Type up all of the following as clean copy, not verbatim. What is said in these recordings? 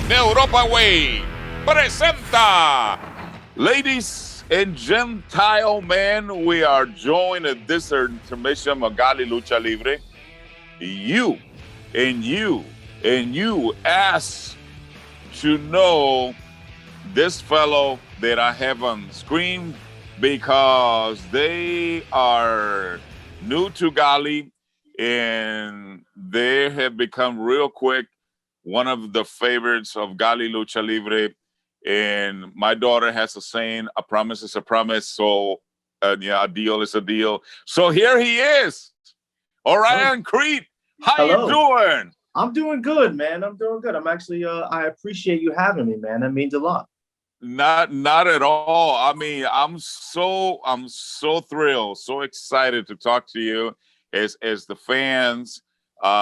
Europa Way presenta. Ladies and Gentile men, we are joined at this intermission Magali Lucha Libre. You ask to know this fellow that I have on screen because they are new to Gali and they have become real quick one of the favorites of Gali Lucha Libre. And my daughter has a saying, a promise is a promise. So a deal is a deal. So here he is, Orion Creed. How you doing? I'm doing good, man. I'm doing good. I'm actually, I appreciate you having me, man. That means a lot. Not at all. I mean, I'm so thrilled, so excited to talk to you as the fans. It's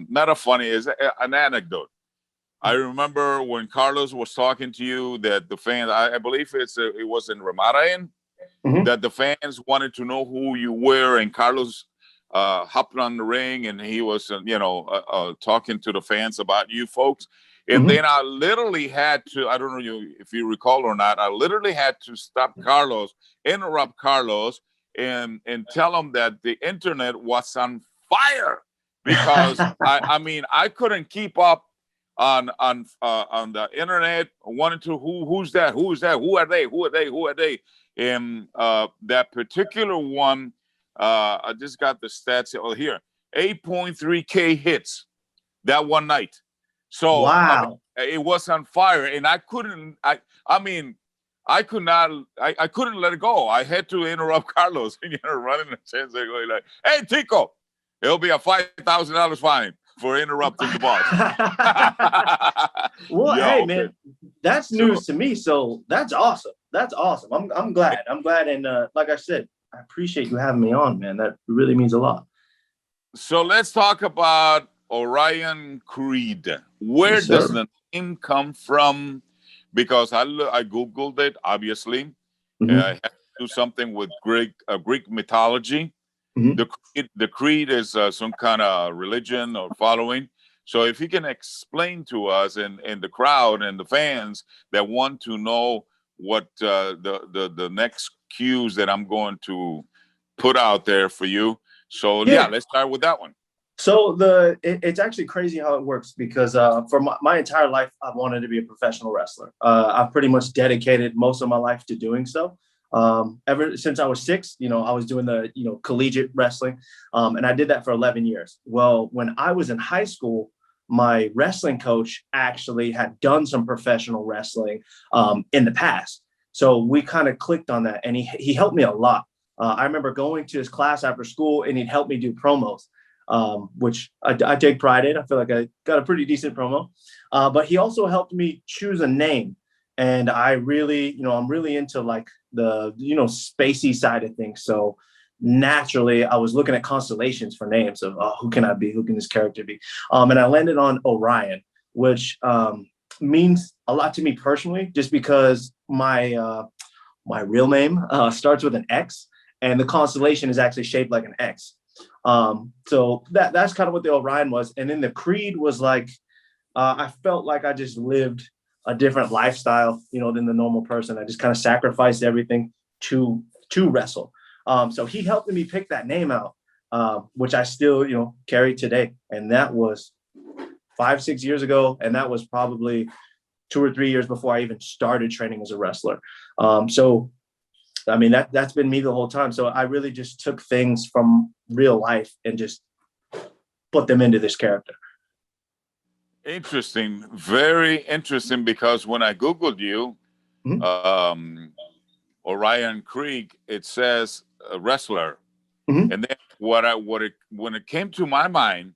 not a funny, it's an anecdote. I remember when Carlos was talking to you that the fans, I believe it was in Ramadain, that the fans wanted to know who you were, and Carlos hopped on the ring and he was, talking to the fans about you folks. And then I literally had to, I don't know if you recall or not, I literally had to stop Carlos, interrupt Carlos, and tell him that the internet was on fire because I couldn't keep up on the internet. Wanted to who's that, who are they, and that particular one, I just got the stats here, 8.3K hits that one night. So wow. It was on fire, and I couldn't let it go. I had to interrupt Carlos, running the chance and going like, "Hey, Tico, it'll be a $5,000 fine for interrupting the boss." Well, hey, man, that's news to me. So that's awesome. That's awesome. I'm glad. And like I said, I appreciate you having me on, man. That really means a lot. So let's talk about Orion Creed. Where does the name come from? Because I Googled it, obviously. I have to do something with Greek mythology. The creed is some kind of religion or following. So if you can explain to us and the crowd and the fans that want to know what the next cues that I'm going to put out there for you. So let's start with that one. So it's actually crazy how it works because for my entire life, I've wanted to be a professional wrestler. I've pretty much dedicated most of my life to doing so. Ever since I was 6, I was doing the, collegiate wrestling. And I did that for 11 years. Well, when I was in high school, my wrestling coach actually had done some professional wrestling in the past. So we kind of clicked on that, and he helped me a lot. I remember going to his class after school, and he'd help me do promos. Which I take pride in. I feel like I got a pretty decent promo, but he also helped me choose a name. And I really, I'm really into like the, spacey side of things. So naturally I was looking at constellations for names of who can I be? Who can this character be? And I landed on Orion, which means a lot to me personally, just because my real name starts with an X, and the constellation is actually shaped like an X. So that's kind of what the Orion was. And then the Creed was like, I felt like I just lived a different lifestyle, than the normal person. I just kind of sacrificed everything to wrestle. So he helped me pick that name out, which I still, carry today. And that was 5-6 years ago. And that was probably 2 or 3 years before I even started training as a wrestler. So I mean, that's been me the whole time. So I really just took things from real life and just put them into this character. Interesting. Very interesting, because when I Googled you, Orion Creed, it says a wrestler. And then when it came to my mind,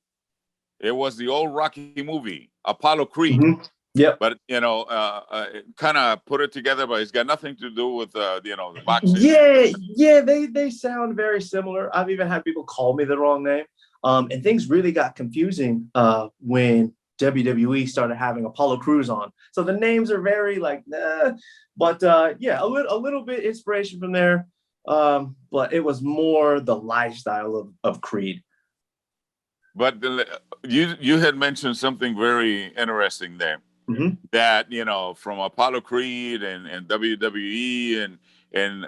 it was the old Rocky movie, Apollo Creed. Yeah, but kind of put it together, but it's got nothing to do with the boxing. Yeah, they sound very similar. I've even had people call me the wrong name, and things really got confusing when WWE started having Apollo Crews on. So the names are very like, but a little bit inspiration from there. But it was more the lifestyle of Creed. But you had mentioned something very interesting there. Mm-hmm. That from Apollo Creed and WWE and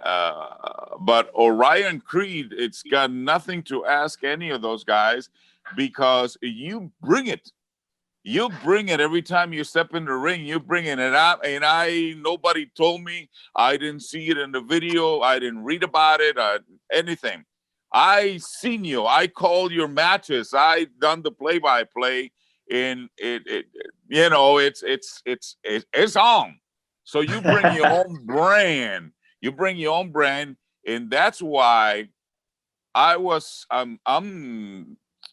but Orion Creed, it's got nothing to ask any of those guys because you bring it. You bring it every time you step in the ring. You bringing it out, and nobody told me. I didn't see it in the video. I didn't read about it. Anything. I seen you. I called your matches. I done the play-by-play, and it's on. So you bring your own brand. You bring your own brand, and that's why I'm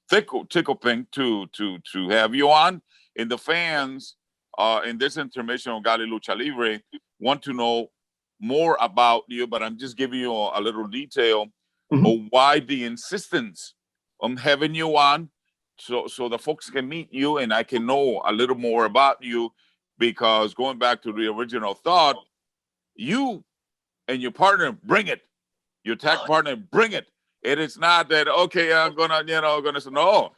tickle pink to have you on. And the fans in this intermission on Gali Lucha Libre want to know more about you, but I'm just giving you a little detail of why the insistence on having you on, so the folks can meet you and I can know a little more about you, because going back to the original thought, you and your partner bring it. Your tag partner bring it. It is not that, okay, I'm gonna say no.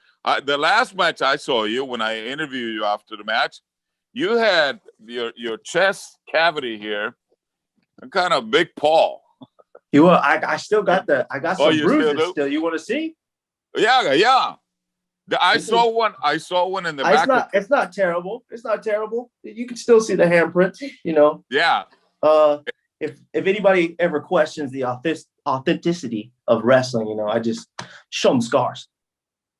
The last match I saw you, when I interviewed you after the match, you had your chest cavity here, a kind of big paw. I still got I got some bruises still. You want to see? Yeah. I saw one in the back. It's not terrible. It's not terrible. You can still see the handprint, Yeah. If anybody ever questions the authenticity of wrestling, I just show them scars.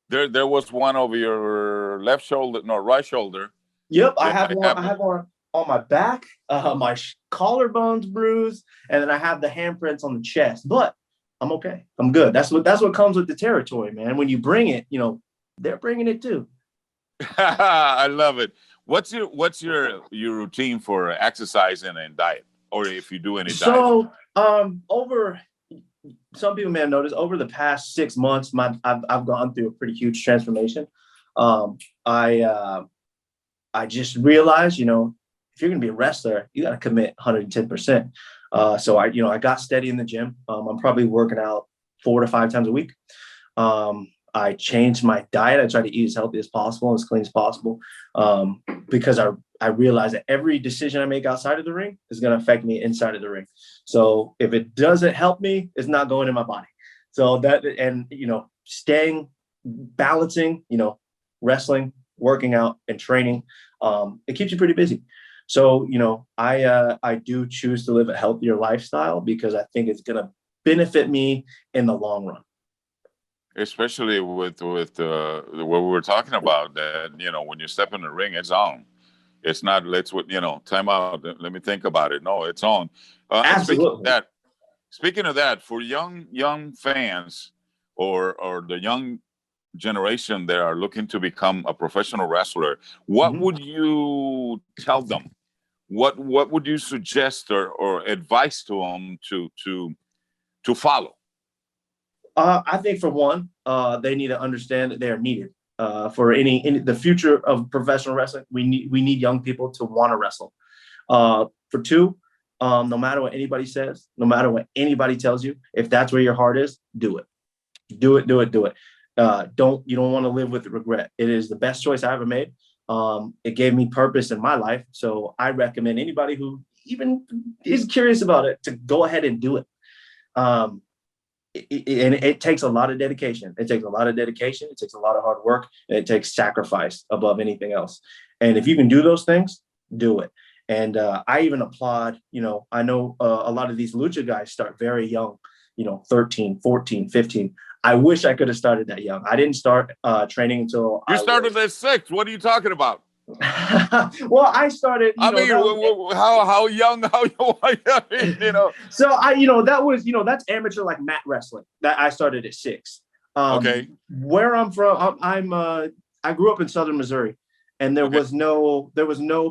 There was one over your right shoulder. Yep, I have one on my back. My collarbone's bruised, and then I have the handprints on the chest. But I'm okay. I'm good. That's what comes with the territory, man. When you bring it, they're bringing it too. I love it. What's your routine for exercising and diet, or if you do any diet? So some people may have noticed over the past 6 months, I've gone through a pretty huge transformation. I just realized, if you're gonna be a wrestler, you got to commit 110%. So I got steady in the gym. I'm probably working out 4 to 5 times a week. I changed my diet. I try to eat as healthy as possible and as clean as possible, because I realize that every decision I make outside of the ring is going to affect me inside of the ring. So if it doesn't help me, it's not going in my body. So balancing, wrestling, working out, and training, it keeps you pretty busy. So, I do choose to live a healthier lifestyle because I think it's going to benefit me in the long run. Especially with what we were talking about, that when you step in the ring, it's on. It's not time out. Let me think about it. No, it's on. Absolutely. Speaking of that, for young fans or the young generation that are looking to become a professional wrestler, what would you tell them? What would you suggest or advise to them to follow? I think for one, they need to understand that they are needed for the future of professional wrestling. We need young people to want to wrestle. For two, no matter what anybody says, no matter what anybody tells you, if that's where your heart is, do it. Do it. You don't want to live with regret. It is the best choice I ever made. It gave me purpose in my life. So I recommend anybody who even is curious about it to go ahead and do it. And it takes a lot of dedication. It takes a lot of hard work, and it takes sacrifice above anything else. And if you can do those things, do it. And I even applaud, I know a lot of these lucha guys start very young, 13, 14, 15. I wish I could have started that young. I didn't start training until you started at 6. What are you talking about? Well, I started. How young? So that's amateur, like mat wrestling. That I started at 6. Okay. Where I'm from, I grew up in Southern Missouri, and there was no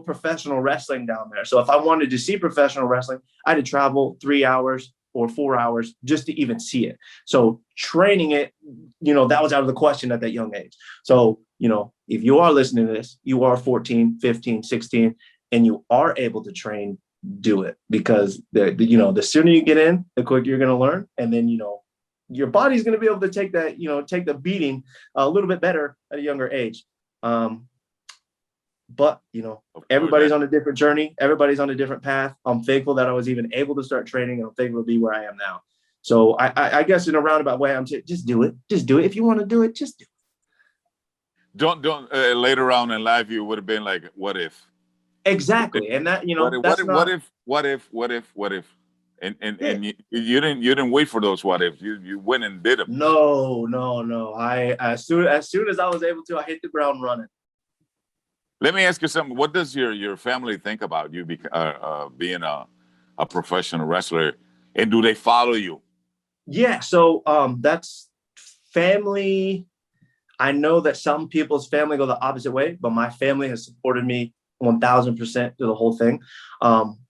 professional wrestling down there. So if I wanted to see professional wrestling, I had to travel 3 hours or 4 hours just to even see it. So training it, that was out of the question at that young age. So, if you are listening to this, you are 14, 15, 16, and you are able to train, do it, because the sooner you get in, the quicker you're going to learn. And then, your body's going to be able to take that, take the beating a little bit better at a younger age. But, everybody's on a different journey. Everybody's on a different path. I'm thankful that I was even able to start training, and I'm thankful to be where I am now. So I guess in a roundabout way, I'm saying, just do it. Just do it. If you want to do it, just do it. Don't later on in life, you would have been like, what if? Exactly. And that, what if? And you didn't wait for those what ifs. You went and did them. No. As soon as I was able to, I hit the ground running. Let me ask you something. What does your family think about you being a professional wrestler, and do they follow you? Yeah. So that's family. I know that some people's family go the opposite way, but my family has supported me 1000% through the whole thing.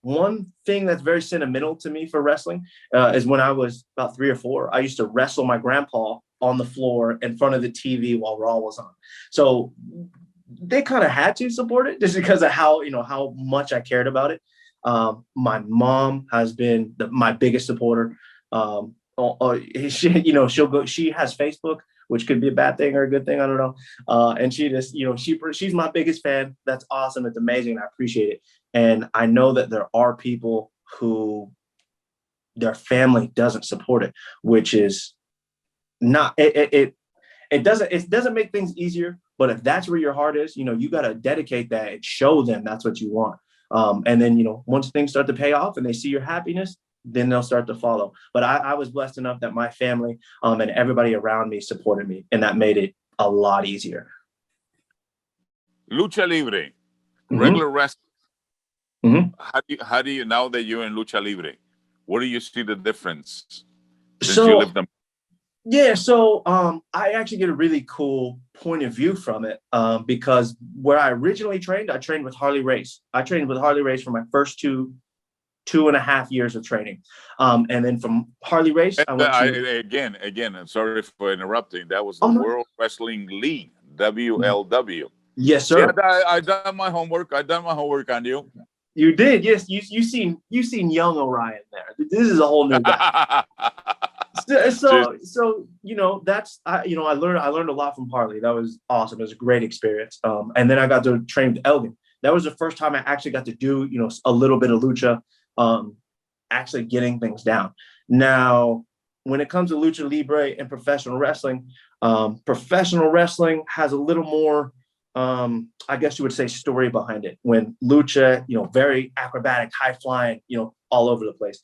One thing that's very sentimental to me for wrestling is when I was about 3 or 4, I used to wrestle my grandpa on the floor in front of the TV while Raw was on. So they kind of had to support it just because of how much I cared about it. My mom has been my biggest supporter. She has Facebook, which could be a bad thing or a good thing. I don't know. And she just, she's my biggest fan. That's awesome. It's amazing. I appreciate it. And I know that there are people who their family doesn't support it, which is not, it doesn't make things easier, but if that's where your heart is, you got to dedicate that and show them that's what you want. And then, once things start to pay off and they see your happiness, then they'll start to follow. But I was blessed enough that my family and everybody around me supported me, and that made it a lot easier. Lucha Libre, regular wrestling. How do you now that you're in Lucha Libre, where do you see the difference since you lived them? Yeah, so I actually get a really cool point of view from it because where I originally trained, I trained with Harley Race. I trained with Harley Race for my first 2.5 years of training. And then from Harley Race, I went to... Again, I'm sorry for interrupting. That was the World Wrestling League, WLW. Yes, sir. See, I done my homework. I done my homework on you. You did, yes. You seen young Orion there. This is a whole new guy. So that's I learned a lot from Harley. That was awesome. It was a great experience. And then I got to train with Elgin. That was the first time I actually got to do a little bit of lucha, actually getting things down. Now, when it comes to lucha libre and professional wrestling has a little more, I guess you would say, story behind it. When lucha, very acrobatic, high flying, all over the place.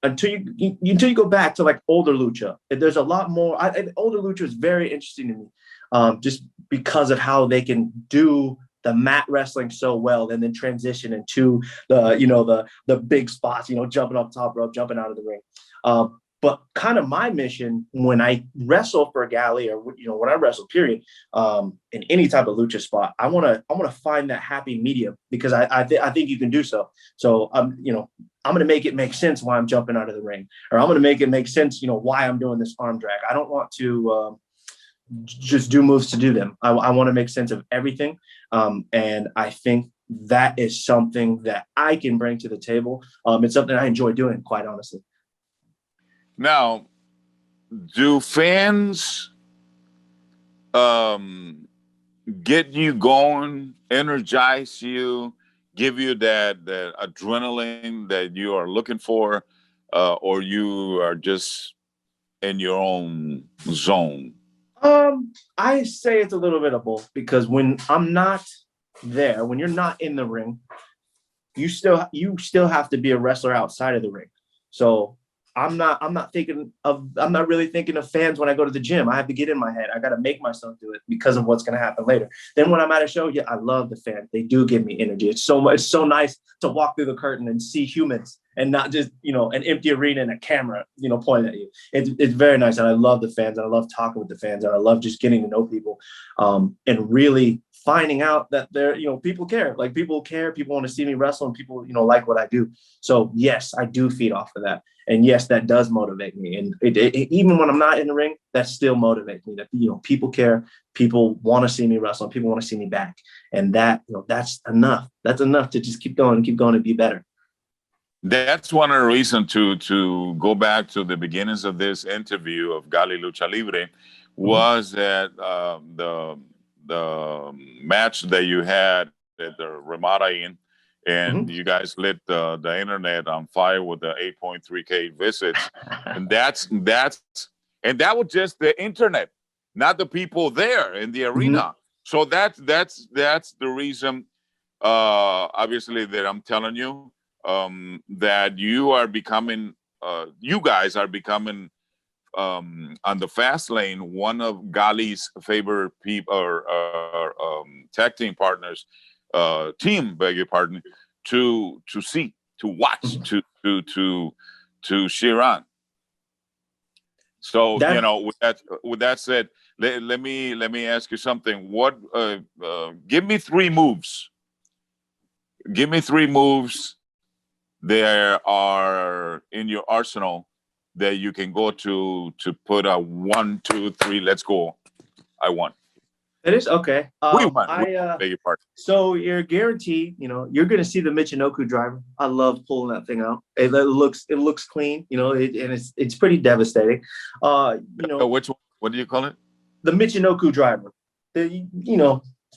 Until you go back to like older lucha, there's a lot more. Older lucha is very interesting to me, just because of how they can do the mat wrestling so well, and then transition into the big spots, jumping up top rope, jumping out of the ring. But kind of my mission when I wrestle for a galley, or when I wrestle, period, in any type of lucha spot, I want to find that happy medium, because I think you can do so. So I'm going to make it make sense why I'm jumping out of the ring, or I'm going to make it make sense, why I'm doing this arm drag. I don't want to just do moves to do them. I want to make sense of everything. And I think that is something that I can bring to the table. It's something I enjoy doing, quite honestly. Now, do fans get you going, energize you, give you that adrenaline that you are looking for, or you are just in your own zone? I say it's a little bit of both, because when I'm not there, when you're not in the ring, you still have to be a wrestler outside of the ring. So I'm not really thinking of fans when I go to the gym. I have to get in my head. I got to make myself do it because of what's going to happen later. Then when I'm at a show, yeah, I love the fans. They do give me energy. It's so nice to walk through the curtain and see humans, and not just, an empty arena and a camera, pointing at you. It's very nice. And I love the fans, and I love talking with the fans, and I love just getting to know people, and really finding out that they're, people care. Like, people care. People want to see me wrestle, and people, like what I do. So yes, I do feed off of that. And yes, that does motivate me. And even when I'm not in the ring, that still motivates me, that, people care, people want to see me wrestle, and people want to see me back. And that, that's enough. That's enough to just keep going and be better. That's one of the reasons to go back to the beginnings of this interview of Gali Lucha Libre was that the match that you had at the Ramada Inn, and you guys lit the internet on fire with the 8.3K visits, and that was just the internet, not the people there in the arena. So that's the reason, obviously, that I'm telling you that you guys are becoming on the fast lane one of Gali's favorite people or tag team partners, team, beg your pardon, to see, to watch, to cheer on. So with that said, let me ask you something. What give me three moves. Give me three moves there are in your arsenal that you can go to put a 1, 2, 3. Let's go. I won. It is okay. We won. Beg your pardon. So you're guaranteed, you're going to see the Michinoku driver. I love pulling that thing out. It looks clean, and it's pretty devastating. Which one? What do you call it? The Michinoku driver.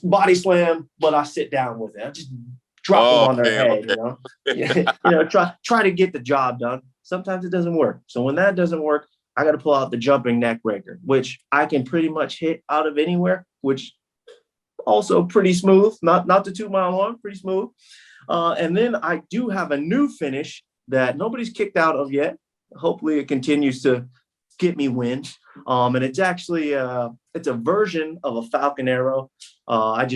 Body slam, but I sit down with it. I just drop them on their head. Try to get the job done. Sometimes it doesn't work. So when that doesn't work, I got to pull out the jumping neck breaker, which I can pretty much hit out of anywhere, which also pretty smooth, not the 2 mile horn, pretty smooth. And then I do have a new finish that nobody's kicked out of yet. Hopefully it continues to get me wins. And it's actually it's a version of a Falcon Arrow. I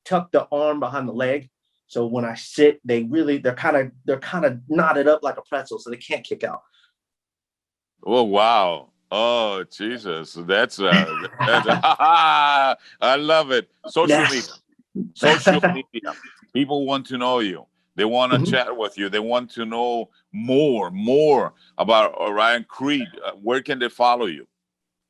tuck the arm behind the leg. So when I sit, they're kind of knotted up like a pretzel, so they can't kick out. Oh wow! Oh Jesus! That's I love it. Social media. People want to know you. They want to chat with you. They want to know more about Orion Creed. Where can they follow you?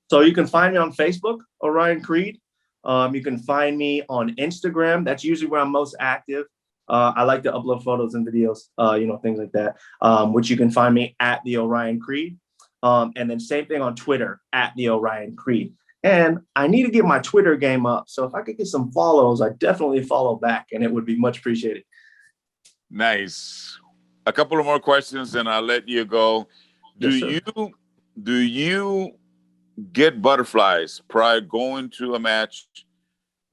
So you can find me on Facebook, Orion Creed. You can find me on Instagram. That's usually where I'm most active. I like to upload photos and videos, things like that, which you can find me at the Orion Creed. And then same thing on Twitter, at the Orion Creed. And I need to get my Twitter game up. So if I could get some follows, I definitely follow back, and it would be much appreciated. Nice. A couple of more questions, and I'll let you go. Do you get butterflies prior going to a match,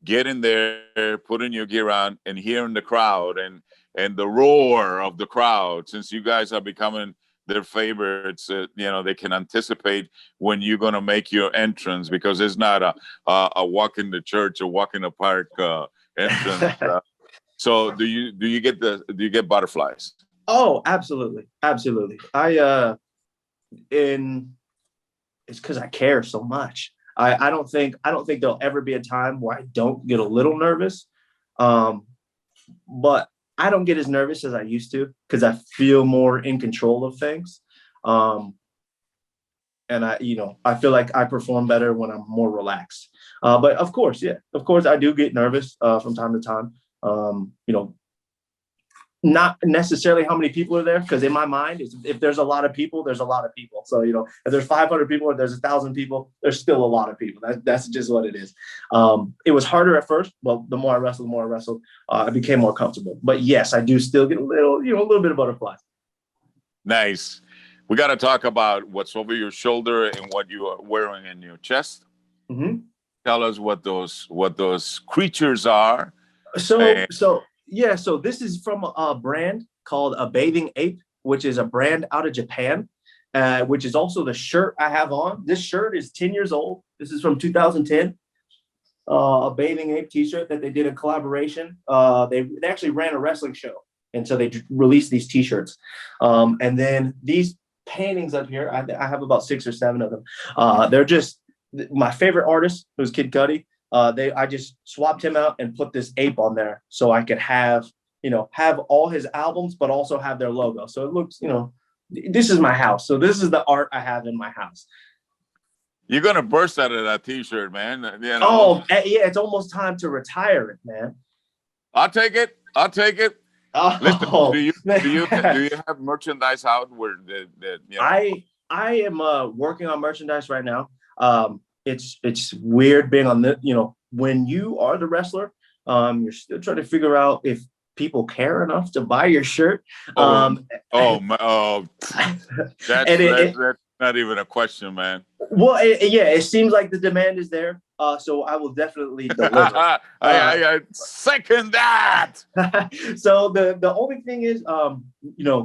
getting there, putting your gear on, and hearing the crowd and the roar of the crowd? Since you guys are becoming their favorites, they can anticipate when you're going to make your entrance, because it's not a walk in the church or walk in the park entrance. So do you get butterflies? Oh, absolutely. It's because I care so much. I don't think there'll ever be a time where I don't get a little nervous. But I don't get as nervous as I used to, because I feel more in control of things. And I feel like I perform better when I'm more relaxed. But of course, I do get nervous from time to time. Not necessarily how many people are there, because in my mind, if there's a lot of people, there's a lot of people. So, if there's 500 people or there's 1,000 people, there's still a lot of people. That's just what it is. It was harder at first, but the more I wrestled, I became more comfortable. But yes, I do still get a little bit of butterflies. Nice. We got to talk about what's over your shoulder and what you are wearing in your chest. Tell us what those creatures are. So this is from a brand called A Bathing Ape, which is a brand out of Japan, which is also the shirt I have on. This shirt is 10 years old. This is from 2010. A Bathing Ape t-shirt that they did a collaboration. They actually ran a wrestling show, and so they released these t-shirts. And then these paintings up here, I have about 6 or 7 of them. They're just my favorite artist, who's Kid Cudi. I just swapped him out and put this ape on there so I could have all his albums, but also have their logo. So it looks, this is my house. So this is the art I have in my house. You're going to burst out of that t-shirt, man. Oh, yeah. It's almost time to retire it, man. I'll take it. Listen, Oh, do you man. have merchandise out where the you know? I am working on merchandise right now. It's weird being on the, when you are the wrestler, you're still trying to figure out if people care enough to buy your shirt. Oh, Um, that's and that's not even a question, man. well, yeah, it seems like the demand is there. So I will definitely deliver. I second that. So the only thing is,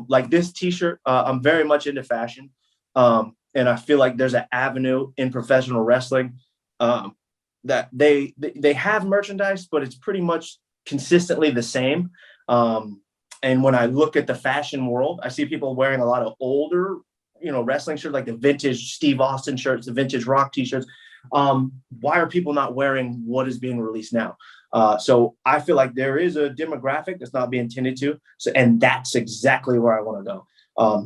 like this T-shirt, I'm very much into fashion, and I feel like there's an avenue in professional wrestling that they have merchandise, but it's pretty much consistently the same. And when I look at the fashion world, I see people wearing a lot of older, wrestling shirts, like the vintage Steve Austin shirts, the vintage Rock T-shirts. Why are people not wearing what is being released now? So I feel like there is a demographic that's not being tended to. So, and that's exactly where I want to go.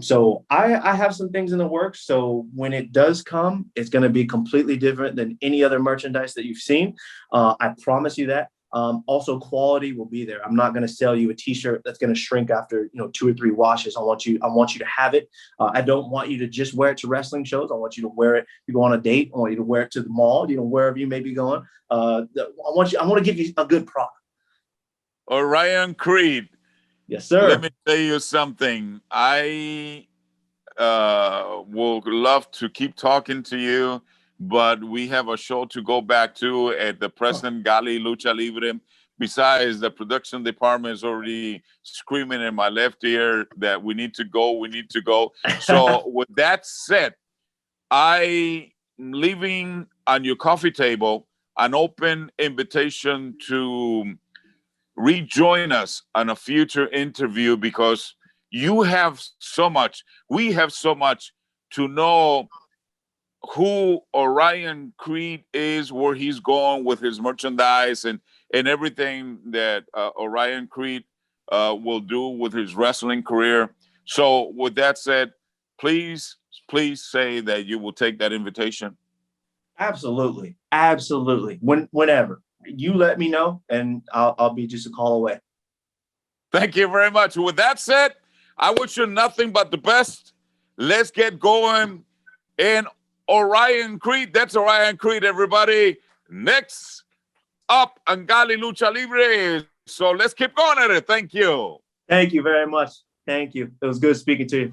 So I have some things in the works. So when it does come, it's going to be completely different than any other merchandise that you've seen. I promise you that. Also, quality will be there. I'm not going to sell you a T-shirt that's going to shrink after 2 or 3 washes. I want you to have it. I don't want you to just wear it to wrestling shows. I want you to wear it. You go on a date. I want you to wear it to the mall. Wherever you may be going. I want to give you a good product. Orion Creed. Yes, sir. Let me tell you something. I will love to keep talking to you, but we have a show to go back to at the President Gali Lucha Libre. Besides, the production department is already screaming in my left ear that we need to go. So with that said, I'm leaving on your coffee table an open invitation to rejoin us on a future interview, because you have so much, we have so much to know who Orion Creed is, where he's going with his merchandise and everything that Orion Creed will do with his wrestling career. So with that said, please say that you will take that invitation. Absolutely. Whenever you let me know, and I'll be just a call away. Thank you very much. With that said, I wish you nothing but the best. Let's get going. And Orion Creed, that's Orion Creed, everybody. Next up on Gali Lucha Libre. So let's keep going at it. Thank you. Thank you very much. Thank you. It was good speaking to you.